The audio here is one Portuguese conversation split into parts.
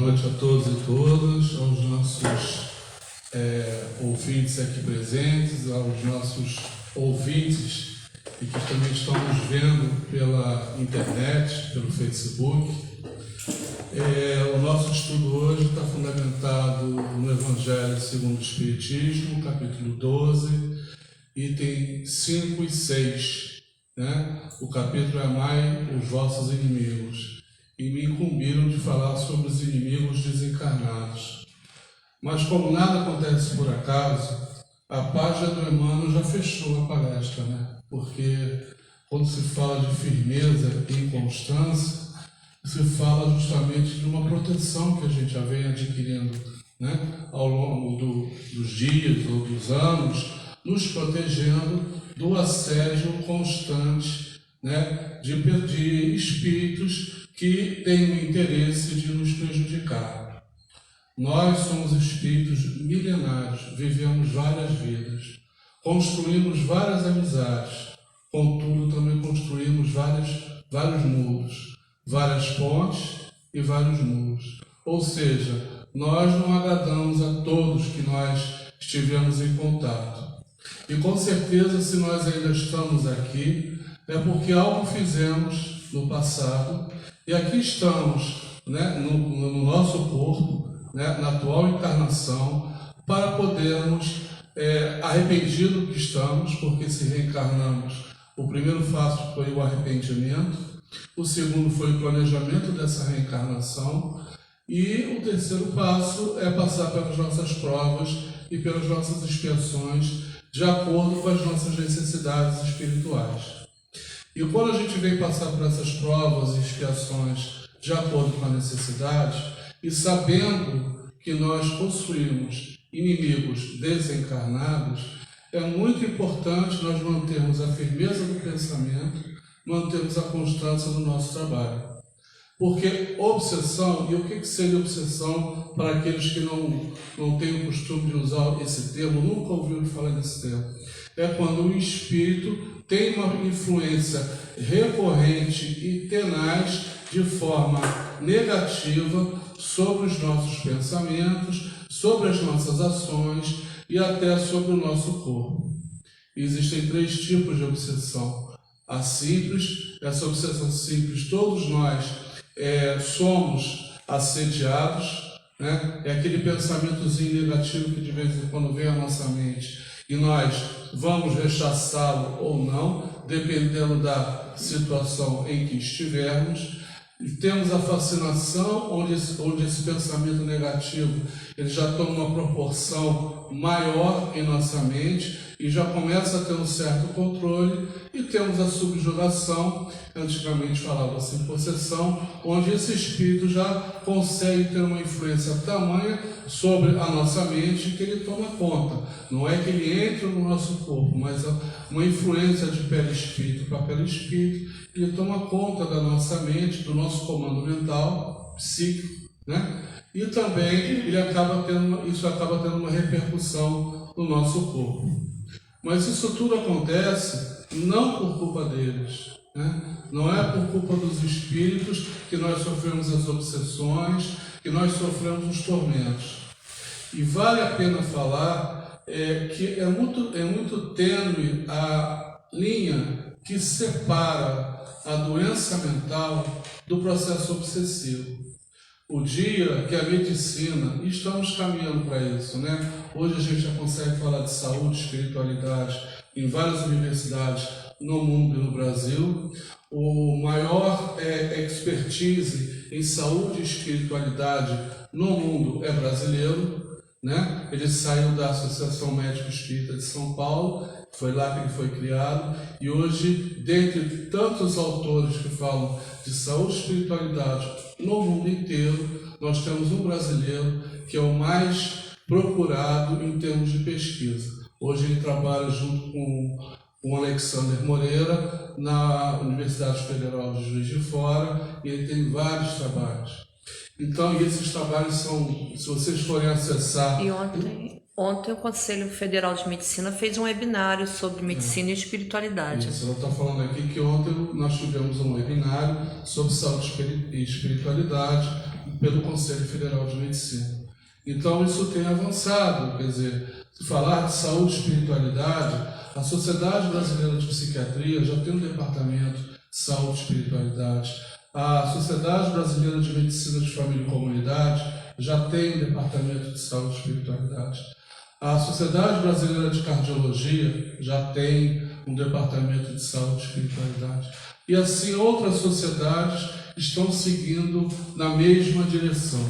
noite a todos e todas, aos nossos ouvintes aqui presentes, aos nossos ouvintes e que também estão nos vendo pela internet, pelo Facebook. O nosso estudo hoje está fundamentado no Evangelho segundo o Espiritismo, capítulo 12, item 5 e 6. O capítulo é Amai os vossos inimigos. E me incumbiram de falar sobre os inimigos desencarnados. Mas como nada acontece por acaso, a página do Emmanuel já fechou a palestra, Porque quando se fala de firmeza e inconstância, se fala justamente de uma proteção que a gente já vem adquirindo, ao longo dos dias ou dos anos, nos protegendo do assédio constante, de espíritos que têm o interesse de nos prejudicar. Nós somos espíritos milenários, vivemos várias vidas, construímos várias amizades, contudo também construímos vários muros, várias pontes e vários muros. Ou seja, nós não agradamos a todos que nós estivemos em contato. E com certeza, se nós ainda estamos aqui, é porque algo fizemos no passado, e aqui estamos, no nosso corpo, na atual encarnação, para podermos, arrependido que estamos, porque se reencarnamos, o primeiro passo foi o arrependimento, o segundo foi o planejamento dessa reencarnação, e o terceiro passo é passar pelas nossas provas e pelas nossas expiações, de acordo com as nossas necessidades espirituais. E quando a gente vem passar por essas provas e expiações de acordo com a necessidade, e sabendo que nós possuímos inimigos desencarnados, é muito importante nós mantermos a firmeza do pensamento, mantermos a constância do nosso trabalho. Porque obsessão, e o que seria obsessão para aqueles que não têm o costume de usar esse termo, nunca ouviram falar desse termo? É quando o espírito tem uma influência recorrente e tenaz de forma negativa sobre os nossos pensamentos, sobre as nossas ações e até sobre o nosso corpo. Existem 3 tipos de obsessão. A simples, essa obsessão simples, todos nós somos assediados, é aquele pensamentozinho negativo que de vez em quando vem à nossa mente e nós vamos rechaçá-lo ou não, dependendo da situação em que estivermos. E temos a fascinação, onde esse pensamento negativo ele já toma uma proporção maior em nossa mente e já começa a ter um certo controle, e temos a subjugação, antigamente falava-se em possessão, onde esse espírito já consegue ter uma influência tamanha sobre a nossa mente que ele toma conta. Não é que ele entre no nosso corpo, mas uma influência de perispírito para perispírito, ele toma conta da nossa mente, do nosso comando mental, psíquico, E também isso acaba tendo uma repercussão no nosso corpo. Mas isso tudo acontece não por culpa deles, Não é por culpa dos espíritos que nós sofremos as obsessões, que nós sofremos os tormentos. E vale a pena falar que é muito tênue a linha que separa a doença mental do processo obsessivo. O dia que a medicina, e estamos caminhando para isso, Hoje a gente já consegue falar de saúde, espiritualidade em várias universidades no mundo e no Brasil. O maior expertise em saúde e espiritualidade no mundo é brasileiro, Ele saiu da Associação Médico Espírita de São Paulo, foi lá que ele foi criado, e hoje, dentre tantos autores que falam de saúde e espiritualidade no mundo inteiro, nós temos um brasileiro que é o mais procurado em termos de pesquisa. Hoje ele trabalha junto com o Alexander Moreira na Universidade Federal de Juiz de Fora, e ele tem vários trabalhos. Então, esses trabalhos são, se vocês forem acessar... E ontem o Conselho Federal de Medicina fez um webinário sobre medicina e espiritualidade. Isso, ela está falando aqui que ontem nós tivemos um webinário sobre saúde e espiritualidade, pelo Conselho Federal de Medicina. Então isso tem avançado, quer dizer, se falar de saúde e espiritualidade, a Sociedade Brasileira de Psiquiatria já tem um departamento de saúde e espiritualidade, a Sociedade Brasileira de Medicina de Família e Comunidade já tem um departamento de saúde e espiritualidade, a Sociedade Brasileira de Cardiologia já tem um departamento de saúde e espiritualidade. E assim outras sociedades estão seguindo na mesma direção,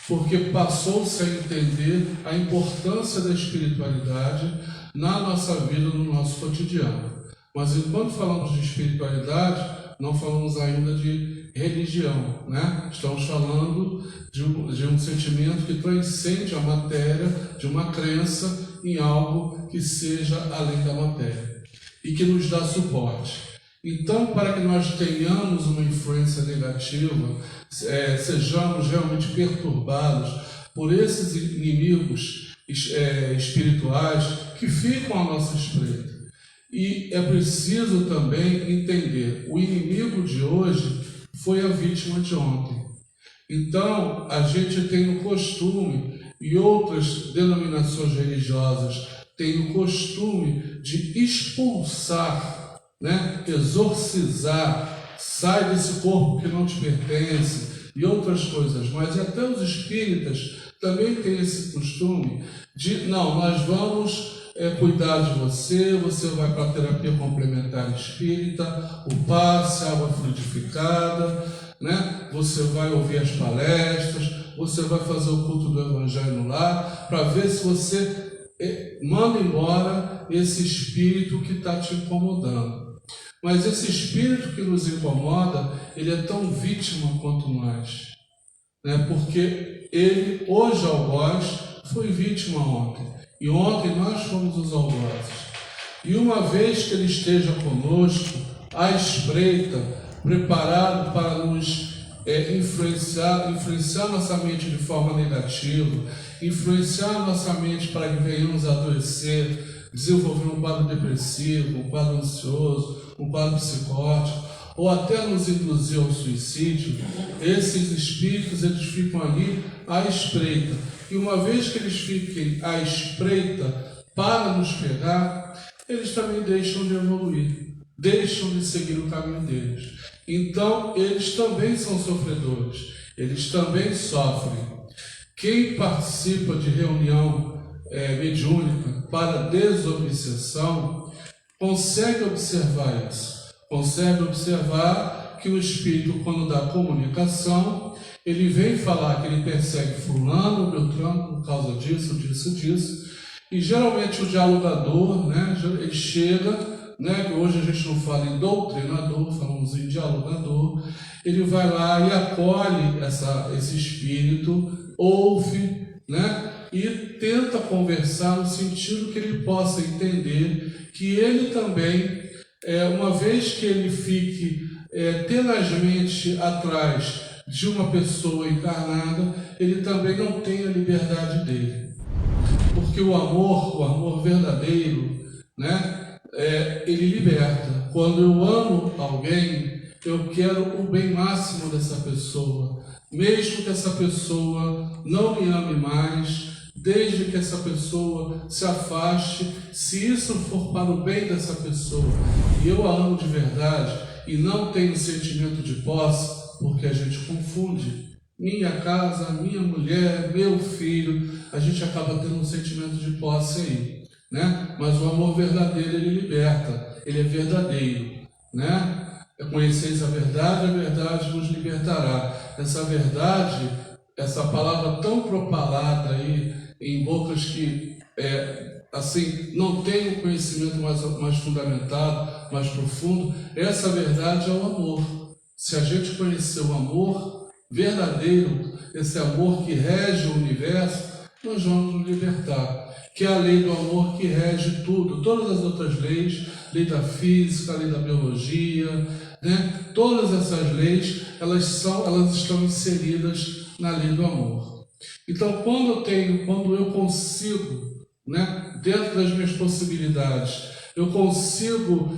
porque passou-se a entender a importância da espiritualidade na nossa vida, no nosso cotidiano. Mas enquanto falamos de espiritualidade, não falamos ainda de religião, né? Estamos falando de um sentimento que transcende a matéria, de uma crença em algo que seja além da matéria e que nos dá suporte. Então, para que nós tenhamos uma influência negativa, sejamos realmente perturbados por esses inimigos espirituais que ficam à nossa espreita. E é preciso também entender, o inimigo de hoje foi a vítima de ontem. Então, a gente tem o costume, e outras denominações religiosas têm o costume de expulsar, né, exorcizar, sai desse corpo que não te pertence e outras coisas, mas até os espíritas também têm esse costume de, não, nós vamos cuidar de você, você vai para a terapia complementar espírita, o passe, água frutificada, né? Você vai ouvir as palestras, você vai fazer o culto do Evangelho lá, para ver se você manda embora esse espírito que está te incomodando. Mas esse espírito que nos incomoda, ele é tão vítima quanto nós, né? Porque ele, hoje algoz, foi vítima ontem. E ontem nós fomos os algozes. E uma vez que ele esteja conosco, à espreita, preparado para nos influenciar nossa mente de forma negativa, influenciar nossa mente para que venhamos a adoecer, desenvolver um quadro depressivo, um quadro ansioso, um quadro psicótico, ou até nos induzir ao suicídio, esses espíritos eles ficam ali à espreita. E uma vez que eles fiquem à espreita para nos pegar, eles também deixam de evoluir, deixam de seguir o caminho deles. Então, eles também são sofredores, eles também sofrem. Quem participa de reunião mediúnica para desobsessão, consegue observar isso, consegue observar que o espírito, quando dá comunicação, ele vem falar que ele persegue fulano, beltrano, por causa disso, e geralmente o dialogador, né, ele chega, né, hoje a gente não fala em doutrinador, falamos em dialogador, ele vai lá e acolhe esse espírito, ouve, né, e tenta conversar no sentido que ele possa entender que ele também, uma vez que ele fique tenazmente atrás de uma pessoa encarnada, ele também não tem a liberdade dele. Porque o amor verdadeiro, né, ele liberta. Quando eu amo alguém, eu quero o bem máximo dessa pessoa, mesmo que essa pessoa não me ame mais, desde que essa pessoa se afaste, se isso for para o bem dessa pessoa, e eu a amo de verdade, e não tenho sentimento de posse, porque a gente confunde minha casa, minha mulher, meu filho, a gente acaba tendo um sentimento de posse aí, né? Mas o amor verdadeiro, ele liberta, ele é verdadeiro, né? Conheceis a verdade vos libertará. Essa verdade, essa palavra tão propalada aí em bocas que assim, não tem um conhecimento mais fundamentado, mais profundo, essa verdade é o amor. Se a gente conhecer o amor verdadeiro, esse amor que rege o universo, nós vamos nos libertar. Que é a lei do amor que rege tudo, todas as outras leis, lei da física, lei da biologia, né? Todas essas leis, elas estão inseridas na lei do amor. Então, quando eu consigo, né, dentro das minhas possibilidades, eu consigo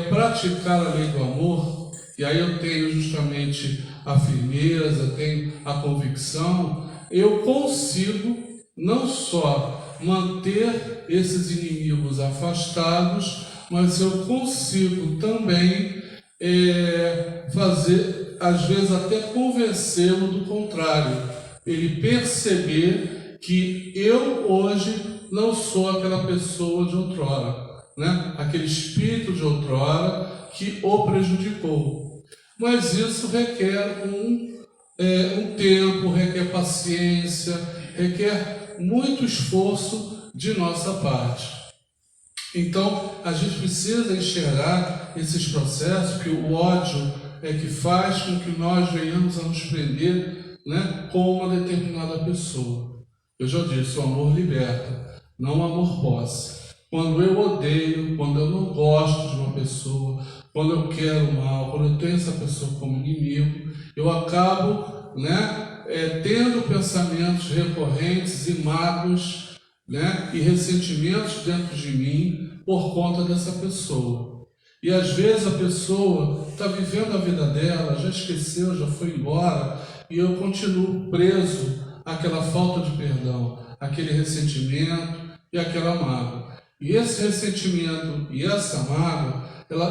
praticar a lei do amor, e aí eu tenho justamente a firmeza, tenho a convicção, eu consigo não só manter esses inimigos afastados, mas eu consigo também fazer, às vezes até convencê-lo do contrário, ele perceber que eu hoje não sou aquela pessoa de outrora, né? Aquele espírito de outrora que o prejudicou. Mas isso requer um tempo, requer paciência, requer muito esforço de nossa parte. Então, a gente precisa enxergar esses processos, que o ódio é que faz com que nós venhamos a nos prender, né, com uma determinada pessoa. Eu já disse, o amor liberta, não o amor posse. Quando eu odeio, quando eu não gosto de uma pessoa, quando eu quero mal, quando eu tenho essa pessoa como inimigo, eu acabo, né, tendo pensamentos recorrentes e mágoas, né, e ressentimentos dentro de mim por conta dessa pessoa. E às vezes a pessoa está vivendo a vida dela, já esqueceu, já foi embora, e eu continuo preso àquela falta de perdão, àquele ressentimento e àquela mágoa. E esse ressentimento e essa mágoa,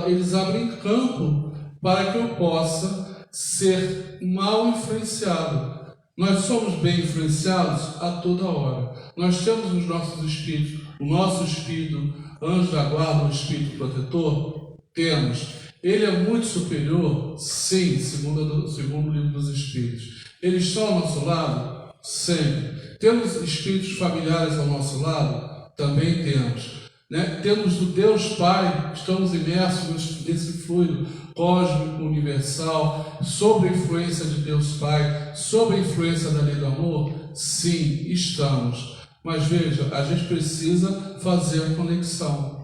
eles abrem campo para que eu possa ser mal influenciado. Nós somos bem influenciados a toda hora. Nós temos os nossos espíritos, o nosso espírito, anjo da guarda, o espírito protetor? Temos. Ele é muito superior? Sim, segundo o livro dos Espíritos. Eles estão ao nosso lado? Sempre. Temos espíritos familiares ao nosso lado? Também temos. Né? Temos o Deus Pai, estamos imersos nesse fluido cósmico universal, sob a influência de Deus Pai, sob a influência da lei do amor? Sim, estamos. Mas veja, a gente precisa fazer a conexão.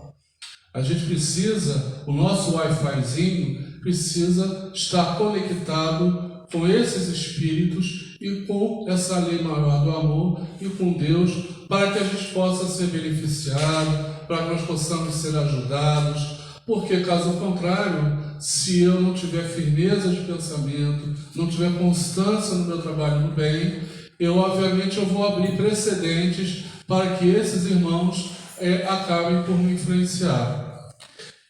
A gente precisa, o nosso Wi-Fizinho precisa estar conectado com esses espíritos e com essa lei maior do amor e com Deus, para que a gente possa ser beneficiado, para que nós possamos ser ajudados, porque caso contrário, se eu não tiver firmeza de pensamento, não tiver constância no meu trabalho no bem, eu vou abrir precedentes para que esses irmãos acabem por me influenciar.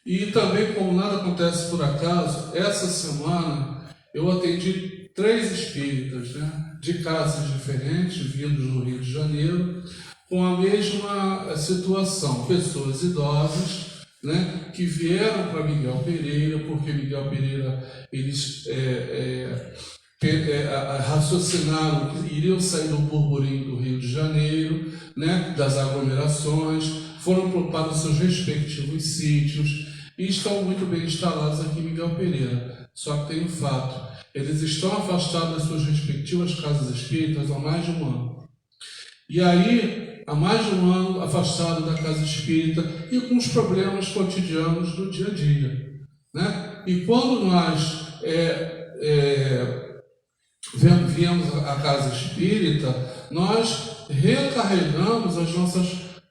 E também, como nada acontece por acaso, essa semana eu atendi 3 espíritas, né, de casas diferentes, vindos do Rio de Janeiro, com a mesma situação, pessoas idosas, né, que vieram para Miguel Pereira, porque Miguel Pereira, eles raciocinaram que iriam sair do burburinho do Rio de Janeiro, né, das aglomerações, foram para os seus respectivos sítios e estão muito bem instalados aqui em Miguel Pereira. Só que tem um fato, eles estão afastados das suas respectivas casas espíritas há mais de um ano. E aí, há mais de um ano, afastado da casa espírita e com os problemas cotidianos do dia a dia, né? E quando nós viemos à casa espírita, nós recarregamos as nossas,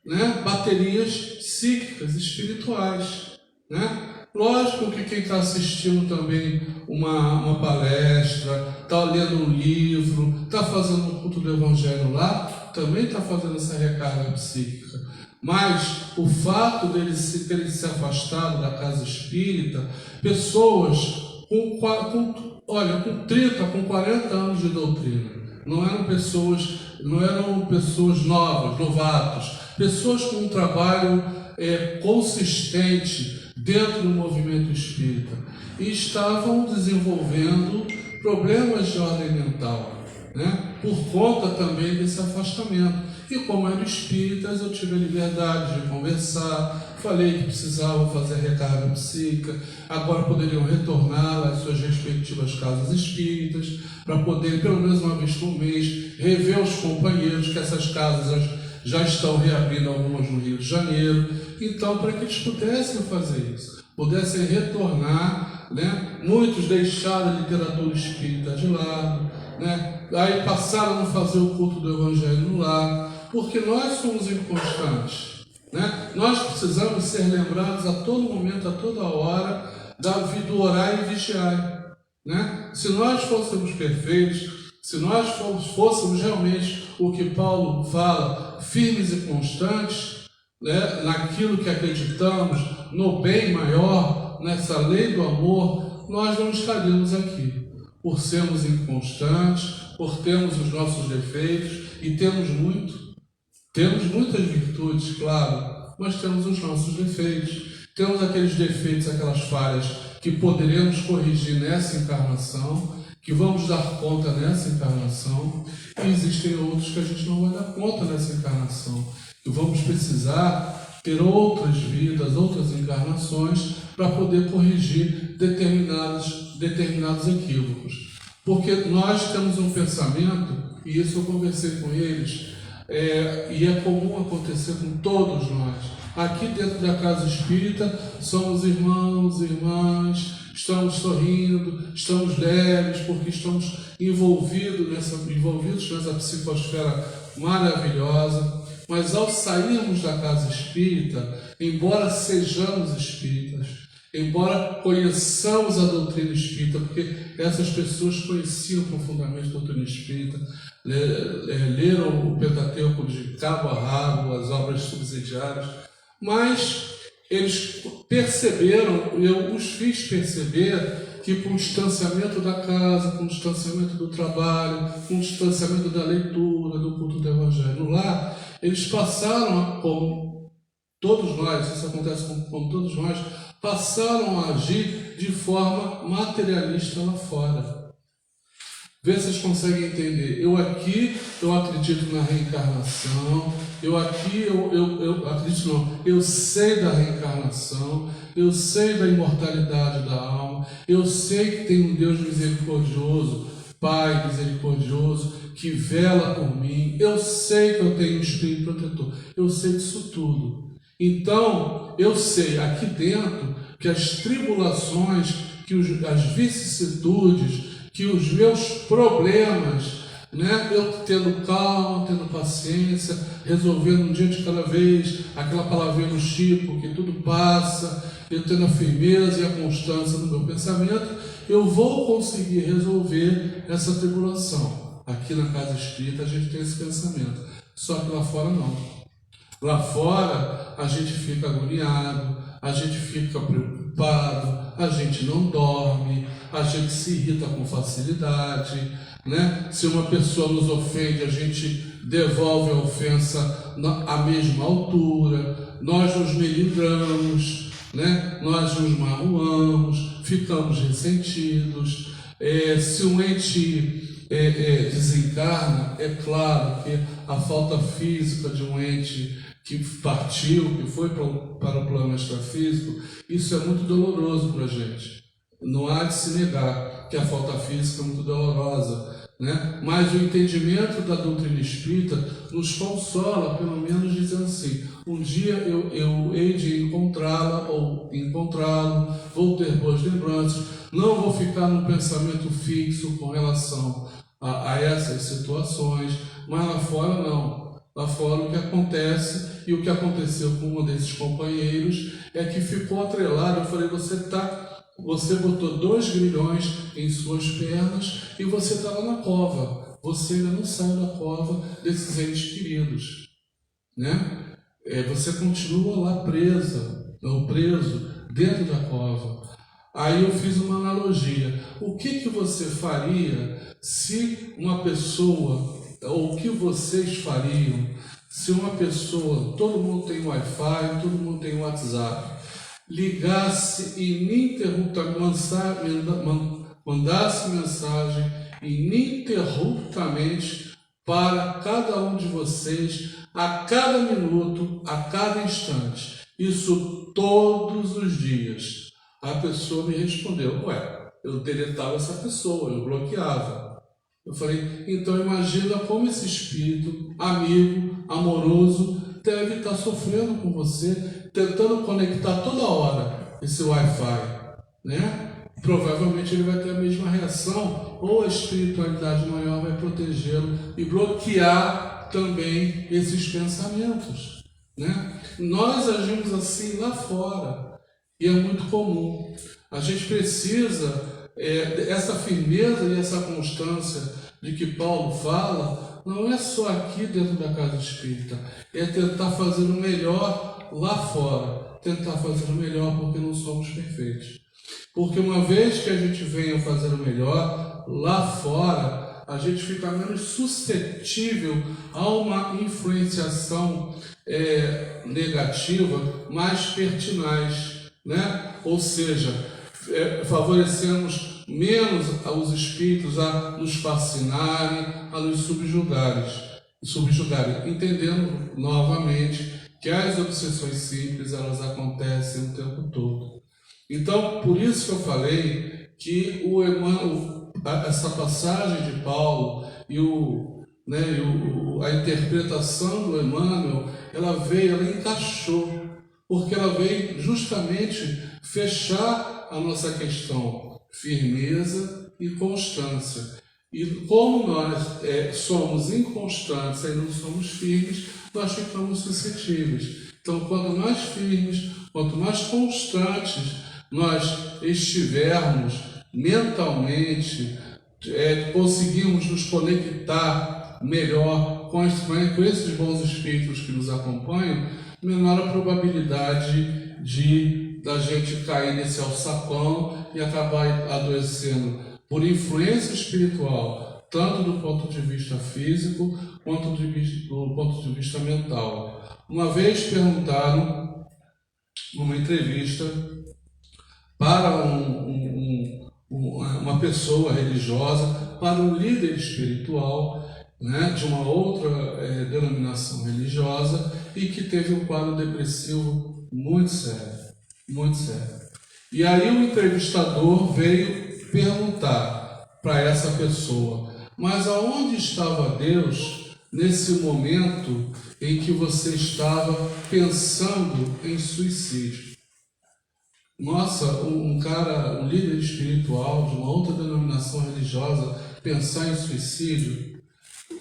né, baterias psíquicas, espirituais, né? Lógico que quem está assistindo também uma palestra, está lendo um livro, está fazendo um culto do Evangelho lá, também está fazendo essa recarga psíquica. Mas o fato deles terem se afastado da casa espírita, pessoas com 30, com 40 anos de doutrina, não eram pessoas novas, novatos, pessoas com um trabalho consistente dentro do movimento espírita e estavam desenvolvendo problemas de ordem mental, né? Por conta também desse afastamento. E como eram espíritas, eu tive a liberdade de conversar, falei que precisavam fazer recarga psíquica, agora poderiam retornar às suas respectivas casas espíritas, para poderem, pelo menos uma vez por mês, rever os companheiros, que essas casas já estão reabrindo algumas no Rio de Janeiro. Então, para que eles pudessem fazer isso, pudessem retornar, né? Muitos deixaram a literatura espírita de lado, né? Aí passaram a fazer o culto do Evangelho no lar, porque nós somos inconstantes, né? Nós precisamos ser lembrados a todo momento, a toda hora, do orar e vigiar. né? Se nós fôssemos perfeitos, se nós fôssemos realmente o que Paulo fala, firmes e constantes, né, naquilo que acreditamos, no bem maior, nessa lei do amor, nós não estaríamos aqui. Por sermos inconstantes, por termos os nossos defeitos, e temos muitas virtudes, claro, mas temos os nossos defeitos. Temos aqueles defeitos, aquelas falhas que poderemos corrigir nessa encarnação, que vamos dar conta nessa encarnação, e existem outros que a gente não vai dar conta nessa encarnação. E vamos precisar ter outras vidas, outras encarnações, para poder corrigir determinados equívocos. Porque nós temos um pensamento, e isso eu conversei com eles, e é comum acontecer com todos nós. Aqui dentro da casa espírita somos irmãos, irmãs, estamos sorrindo, estamos leves, porque estamos envolvidos nessa psicosfera maravilhosa. Mas ao sairmos da casa espírita, embora sejamos espíritas, embora conheçamos a doutrina espírita, porque essas pessoas conheciam profundamente a doutrina espírita, leram o Pentateuco de cabo a rabo, as obras subsidiárias, mas eles perceberam, eu os fiz perceber, que com o distanciamento da casa, com o distanciamento do trabalho, com o distanciamento da leitura, do culto do Evangelho lá, eles passaram, como todos nós, isso acontece com todos nós, passaram a agir de forma materialista lá fora. Vê se vocês conseguem entender. Eu acredito na reencarnação, eu sei da reencarnação, eu sei da imortalidade da alma, eu sei que tem um Deus misericordioso, Pai misericordioso, que vela por mim, eu sei que eu tenho um Espírito protetor, eu sei disso tudo. Então, eu sei aqui dentro que as tribulações, as vicissitudes, que os meus problemas, né, eu tendo calma, tendo paciência, resolvendo um dia de cada vez, aquela palavrinha no Chico, que tudo passa, eu tendo a firmeza e a constância no meu pensamento, eu vou conseguir resolver essa tribulação. Aqui na casa espírita a gente tem esse pensamento, só que lá fora não. Lá fora a gente fica agoniado, a gente fica preocupado, a gente não dorme, a gente se irrita com facilidade, né? Se uma pessoa nos ofende, a gente devolve a ofensa à mesma altura, nós nos melindramos, né? Nós nos magoamos, ficamos ressentidos. Se um ente desencarna, é claro que a falta física de um ente que partiu, que foi para o plano extrafísico, isso é muito doloroso para a gente. Não há de se negar que a falta física é muito dolorosa, né? Mas o entendimento da doutrina espírita nos consola, pelo menos dizendo assim, um dia eu hei de encontrá-la ou encontrá-lo, vou ter boas lembranças, não vou ficar num pensamento fixo com relação a essas situações, mas lá fora não. Lá fora o que acontece, e o que aconteceu com um desses companheiros, é que ficou atrelado. Eu falei, você botou 2 grilhões em suas pernas e você está lá na cova. Você ainda não saiu da cova desses entes queridos, né? Você continua lá preso dentro da cova. Aí eu fiz uma analogia. O que você faria se uma pessoa, ou o que vocês fariam se uma pessoa, todo mundo tem Wi-Fi, todo mundo tem WhatsApp, ligasse ininterruptamente, mandasse mensagem ininterruptamente para cada um de vocês, a cada minuto, a cada instante, isso todos os dias? A pessoa me respondeu, eu deletava essa pessoa, eu bloqueava. Eu falei, então imagina como esse espírito amigo, amoroso, deve estar sofrendo com você, tentando conectar toda hora esse Wi-Fi, né? Provavelmente ele vai ter a mesma reação, ou a espiritualidade maior vai protegê-lo e bloquear também esses pensamentos, né? Nós agimos assim lá fora, e é muito comum. A gente precisa essa firmeza e essa constância de que Paulo fala, não é só aqui dentro da casa espírita, é tentar fazer o melhor lá fora, tentar fazer o melhor porque não somos perfeitos. Porque uma vez que a gente venha fazer o melhor lá fora, a gente fica menos suscetível a uma influenciação negativa mais pertinaz, né? Ou seja, favorecemos menos os espíritos a nos fascinarem, a nos subjugarem, entendendo novamente que as obsessões simples elas acontecem o tempo todo. Então, por isso que eu falei que essa passagem de Paulo e a interpretação do Emmanuel, ela encaixou, porque ela veio justamente fechar a nossa questão, firmeza e constância. E como nós somos inconstantes e não somos firmes, nós ficamos suscetíveis. Então, quanto mais firmes, quanto mais constantes nós estivermos mentalmente, conseguimos nos conectar melhor com esses bons espíritos que nos acompanham, menor a probabilidade da gente cair nesse alçapão e acabar adoecendo por influência espiritual, tanto do ponto de vista físico quanto do ponto de vista mental. Uma vez perguntaram numa entrevista para uma pessoa religiosa, para um líder espiritual, né, de uma outra denominação religiosa e que teve um quadro depressivo muito sério, muito sério. E aí o entrevistador veio perguntar para essa pessoa: mas aonde estava Deus nesse momento em que você estava pensando em suicídio? Nossa, um líder espiritual de uma outra denominação religiosa pensar em suicídio?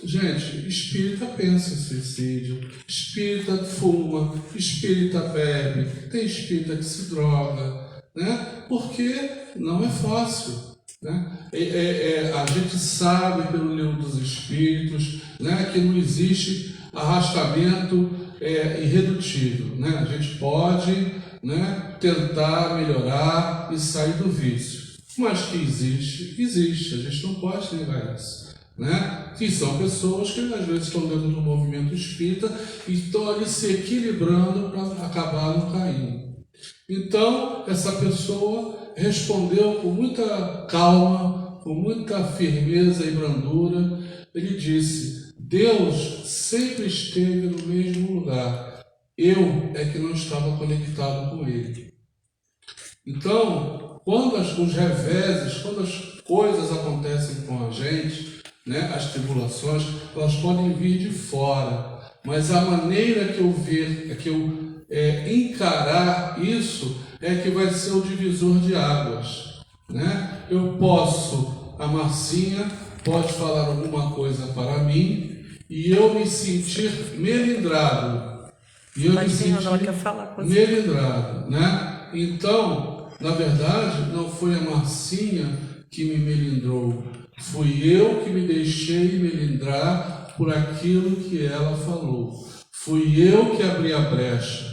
Gente, espírita pensa em suicídio, espírita fuma, espírita bebe, tem espírita que se droga, né? Porque não é fácil, né? A gente sabe pelo livro dos espíritos, né, que não existe arrastamento irredutível, né? A gente pode, né, tentar melhorar e sair do vício, mas que existe, a gente não pode negar isso, né? Que são pessoas que às vezes estão dentro do movimento espírita e estão ali se equilibrando para acabar não caindo. Então, essa pessoa respondeu com muita calma, com muita firmeza e brandura. Ele disse: Deus sempre esteve no mesmo lugar, eu é que não estava conectado com Ele. Então, quando os reveses, quando as coisas acontecem com a gente, né, as tribulações, elas podem vir de fora, mas a maneira que eu encarar isso é que vai ser o divisor de águas, né? A Marcinha pode falar alguma coisa para mim e eu me sentir melindrado, melindrado, né? Então, na verdade, não foi a Marcinha que me melindrou, fui eu que me deixei melindrar por aquilo que ela falou. Fui eu que abri a brecha.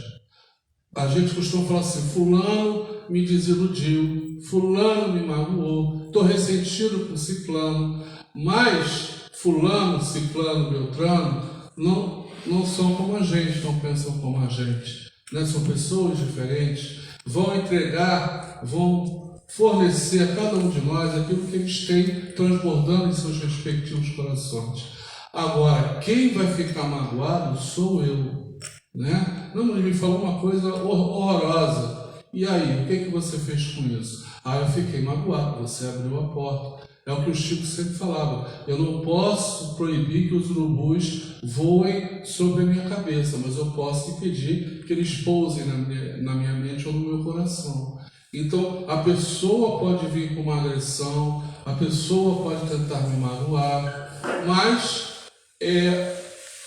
A gente costuma falar assim: fulano me desiludiu, fulano me magoou, estou ressentido com ciclano, mas fulano, ciclano, beltrano não são como a gente, não pensam como a gente, né? São pessoas diferentes, vão fornecer a cada um de nós aquilo que eles têm transbordando em seus respectivos corações. Agora, quem vai ficar magoado sou eu, né? Não, mas me falou uma coisa horrorosa. E aí, o que você fez com isso? Eu fiquei magoado, você abriu a porta. É o que o Chico sempre falava: eu não posso proibir que os urubus voem sobre a minha cabeça, mas eu posso impedir que eles pousem na minha mente ou no meu coração. Então, a pessoa pode vir com uma agressão, a pessoa pode tentar me magoar, mas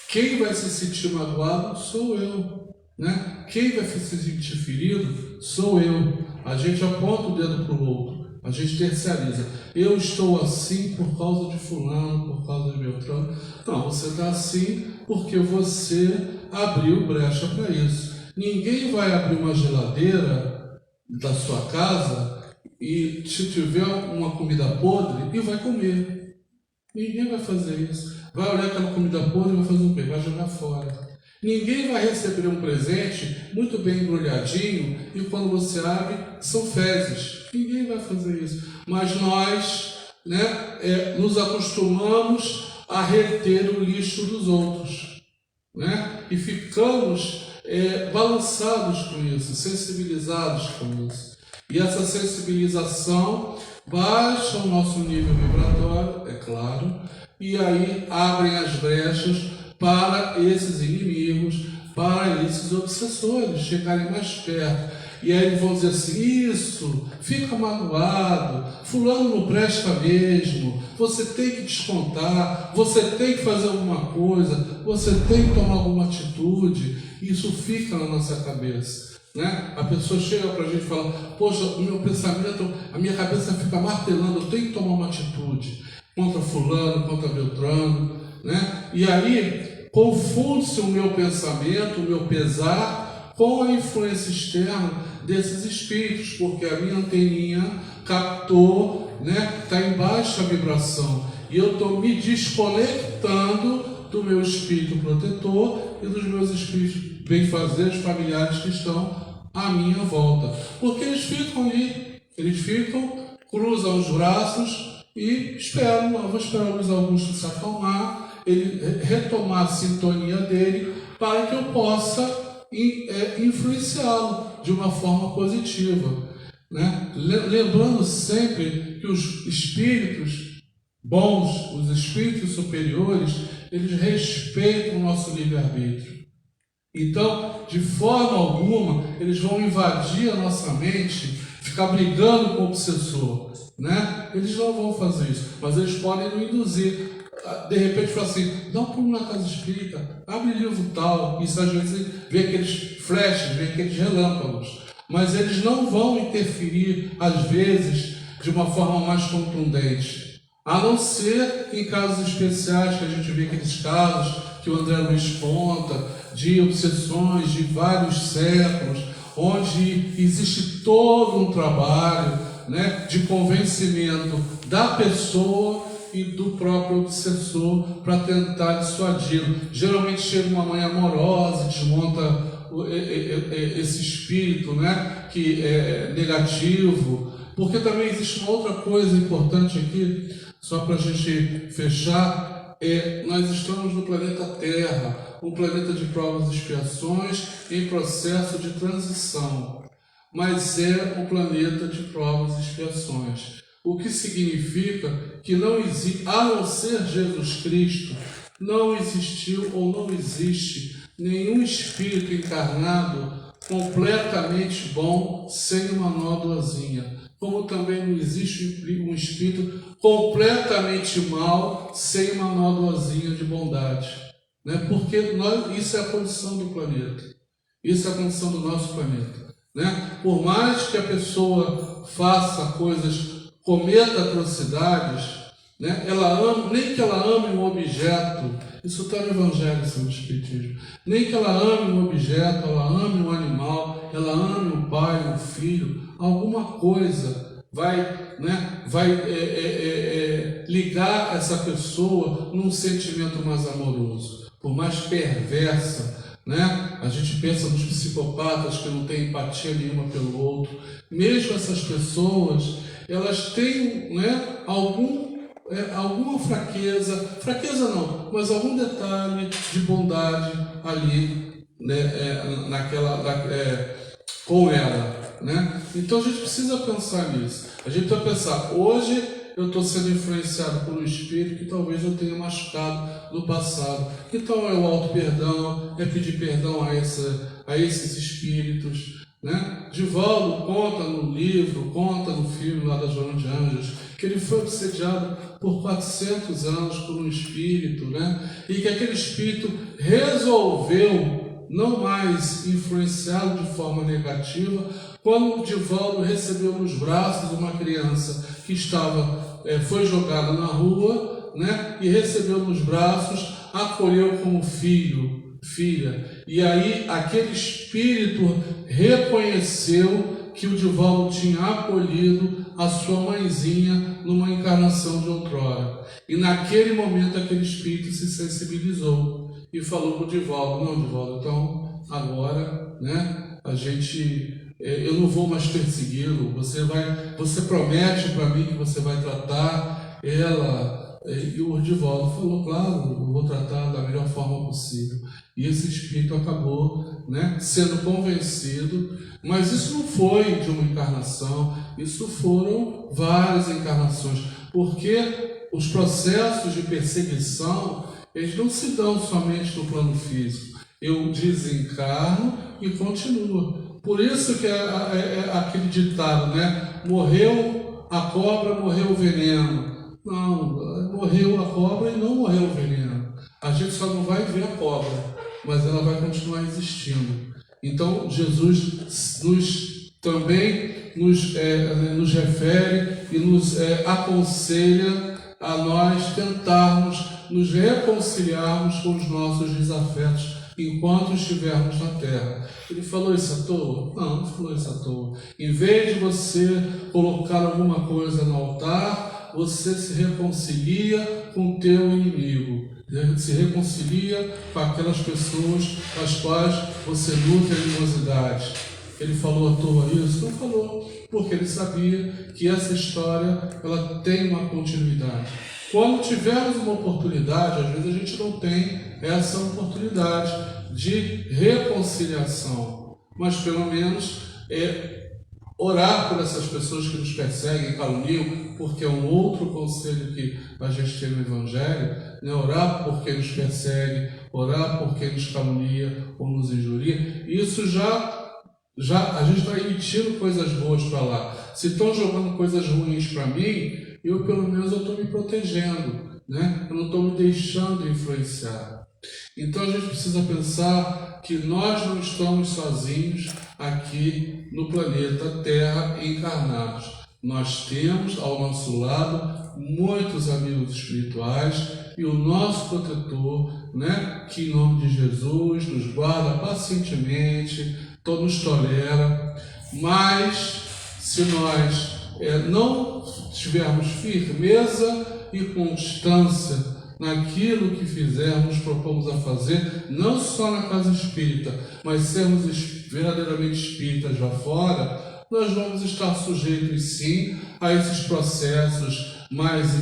quem vai se sentir magoado sou eu, né? Quem vai se sentir ferido sou eu. A gente aponta o dedo para o outro, A gente terceiriza. Eu estou assim por causa de fulano, por causa de Beltrano. Não, você está assim porque você abriu brecha para isso. Ninguém vai abrir uma geladeira da sua casa e se tiver uma comida podre e vai comer. Ninguém vai fazer isso. Vai olhar aquela comida podre e vai fazer o quê? Vai jogar fora. Ninguém vai receber um presente muito bem embrulhadinho e quando você abre, são fezes. Ninguém vai fazer isso. Mas nós, né, nos acostumamos a reter o lixo dos outros. Né? E ficamos balançados com isso, sensibilizados com isso. E essa sensibilização baixa o nosso nível vibratório, é claro, e aí abrem as brechas para esses inimigos, para esses obsessores chegarem mais perto. E aí eles vão dizer assim, isso, fica magoado, fulano não presta mesmo, você tem que descontar, você tem que fazer alguma coisa, você tem que tomar alguma atitude. Isso fica na nossa cabeça. Né? A pessoa chega para a gente e fala, poxa, o meu pensamento, a minha cabeça fica martelando, eu tenho que tomar uma atitude contra fulano, contra Beltrano, né? E aí confunde-se o meu pensamento, o meu pesar com a influência externa desses espíritos, porque a minha anteninha captou, né? Está em baixa vibração e eu estou me desconectando do meu espírito protetor e dos meus espíritos benfazejos familiares que estão à minha volta, porque eles ficam ali, eles ficam, cruzam os braços e esperam. Eu vou esperar o Luiz Augusto se acalmar, ele retomar a sintonia dele, para que eu possa influenciá-lo de uma forma positiva, né? Lembrando sempre que os espíritos bons, os espíritos superiores, eles respeitam o nosso livre-arbítrio. Então, de forma alguma, eles vão invadir a nossa mente, ficar brigando com o obsessor, né? Eles não vão fazer isso, mas eles podem nos induzir. De repente, falar assim, dá um pulo na casa espírita, abre livro tal, isso às vezes vê aqueles flashes, vê aqueles relâmpagos, mas eles não vão interferir, às vezes, de uma forma mais contundente, a não ser em casos especiais, que a gente vê aqueles casos que o André Luiz conta, de obsessões de vários séculos, onde existe todo um trabalho, né, de convencimento da pessoa e do próprio obsessor para tentar dissuadi-lo. Geralmente chega uma mãe amorosa, desmonta esse espírito, né, que é negativo, porque também existe uma outra coisa importante aqui, só para a gente fechar. Nós estamos no planeta Terra, um planeta de provas e expiações em processo de transição, mas é um planeta de provas e expiações, o que significa que não existe, a não ser Jesus Cristo, não existiu ou não existe nenhum espírito encarnado completamente bom sem uma nódoazinha. Como também não existe um espírito completamente mau sem uma nódoazinha de bondade, né? Porque isso é a condição do planeta, isso é a condição do nosso planeta, né? Por mais que a pessoa faça coisas, cometa atrocidades, né? Nem que ela ame um objeto, isso está no Evangelho segundo o Espiritismo, nem que ela ame um objeto, ela ame um animal, ela ame um pai, um filho, alguma coisa vai ligar essa pessoa num sentimento mais amoroso, por mais perversa, né? A gente pensa nos psicopatas que não têm empatia nenhuma pelo outro. Mesmo essas pessoas, elas têm, né, alguma fraqueza não, mas algum detalhe de bondade ali, né, com ela, né? Então a gente precisa pensar nisso. A gente vai pensar, hoje eu estou sendo influenciado por um espírito que talvez eu tenha machucado no passado. Então é o auto-perdão, é pedir perdão a esses espíritos, né? Divaldo conta no livro, conta no filme lá da Joana de Anjos, que ele foi obsediado por 400 anos por um espírito, né? E que aquele espírito resolveu não mais influenciá-lo de forma negativa, quando o Divaldo recebeu nos braços uma criança que foi jogada na rua, né? E recebeu nos braços, acolheu como filho, filha. E aí aquele espírito reconheceu que o Divaldo tinha acolhido a sua mãezinha numa encarnação de outrora. E naquele momento aquele espírito se sensibilizou e falou para o Divaldo: não, Divaldo, então agora, né, eu não vou mais persegui-lo, você promete para mim que você vai tratar ela. E o Divaldo falou: claro, eu vou tratar da melhor forma possível. E esse espírito acabou, né, sendo convencido, mas isso não foi de uma encarnação, isso foram várias encarnações, porque os processos de perseguição, eles não se dão somente no plano físico. Eu desencarno e continuo. Por isso que é aquele ditado, né? Morreu a cobra, morreu o veneno. Não, morreu a cobra e não morreu o veneno. A gente só não vai ver a cobra, mas ela vai continuar existindo. Então, Jesus também nos refere e nos aconselha a nós tentarmos nos reconciliarmos com os nossos desafetos enquanto estivermos na Terra. Ele falou isso à toa? Não falou isso à toa. Em vez de você colocar alguma coisa no altar, você se reconcilia com o teu inimigo. Se reconcilia com aquelas pessoas com as quais você nutre animosidade. Ele falou à toa isso? Não falou, porque ele sabia que essa história ela tem uma continuidade. Quando tivermos uma oportunidade, às vezes a gente não tem essa oportunidade de reconciliação, mas pelo menos orar por essas pessoas que nos perseguem, caluniam, porque é um outro conselho que a gente tem no Evangelho, né? Orar por quem nos persegue, orar por quem nos calunia ou nos injuria. Isso a gente está emitindo coisas boas para lá. Se estão jogando coisas ruins para mim, eu pelo menos estou me protegendo, né? Eu não estou me deixando influenciar. Então a gente precisa pensar que nós não estamos sozinhos aqui no planeta Terra encarnados. Nós temos ao nosso lado muitos amigos espirituais e o nosso protetor, né, que em nome de Jesus nos guarda pacientemente, nos tolera, mas se nós não tivermos firmeza e constância naquilo que fizermos, propomos a fazer, não só na casa espírita, mas sermos verdadeiramente espíritas lá fora, nós vamos estar sujeitos sim a esses processos mais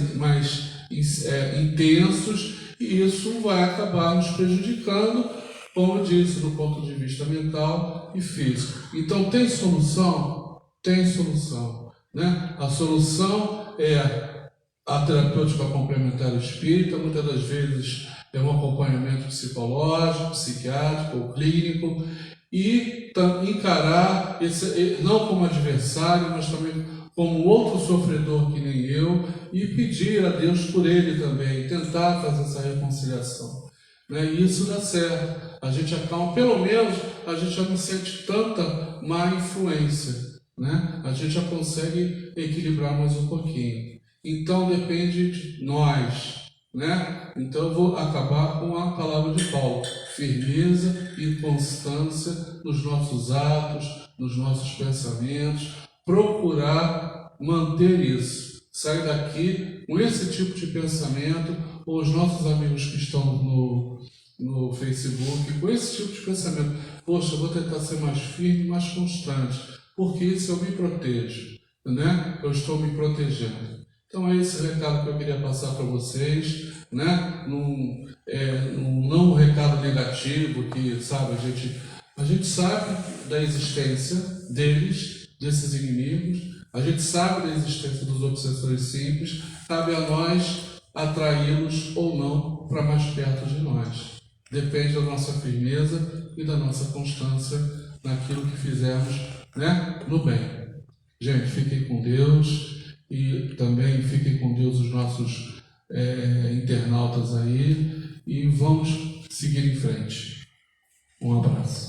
intensos, e isso vai acabar nos prejudicando, como eu disse, do ponto de vista mental e físico. Então, tem solução? Tem solução, né? A solução é a terapêutica complementar espírita, muitas das vezes é um acompanhamento psicológico, psiquiátrico ou clínico, e encarar não como adversário, mas também como outro sofredor que nem eu, e pedir a Deus por ele também, tentar fazer essa reconciliação. Né? E isso dá certo. A gente acalma, pelo menos a gente já não sente tanta má influência, né? A gente já consegue equilibrar mais um pouquinho. Então depende de nós, né? Então eu vou acabar com a palavra de Paulo: firmeza e constância nos nossos atos, nos nossos pensamentos, procurar manter isso. Sair daqui com esse tipo de pensamento, ou os nossos amigos que estão no Facebook, com esse tipo de pensamento: poxa, eu vou tentar ser mais firme, mais constante, porque isso eu me protejo, né? Eu estou me protegendo. Então é esse recado que eu queria passar para vocês, né? Não um recado negativo, que, sabe, a gente sabe da existência deles, desses inimigos, a gente sabe da existência dos obsessores simples, cabe a nós atraí-los ou não para mais perto de nós. Depende da nossa firmeza e da nossa constância naquilo que fizermos, né? No bem. Gente, fiquem com Deus. E também fiquem com Deus os nossos internautas aí, e vamos seguir em frente. Um abraço.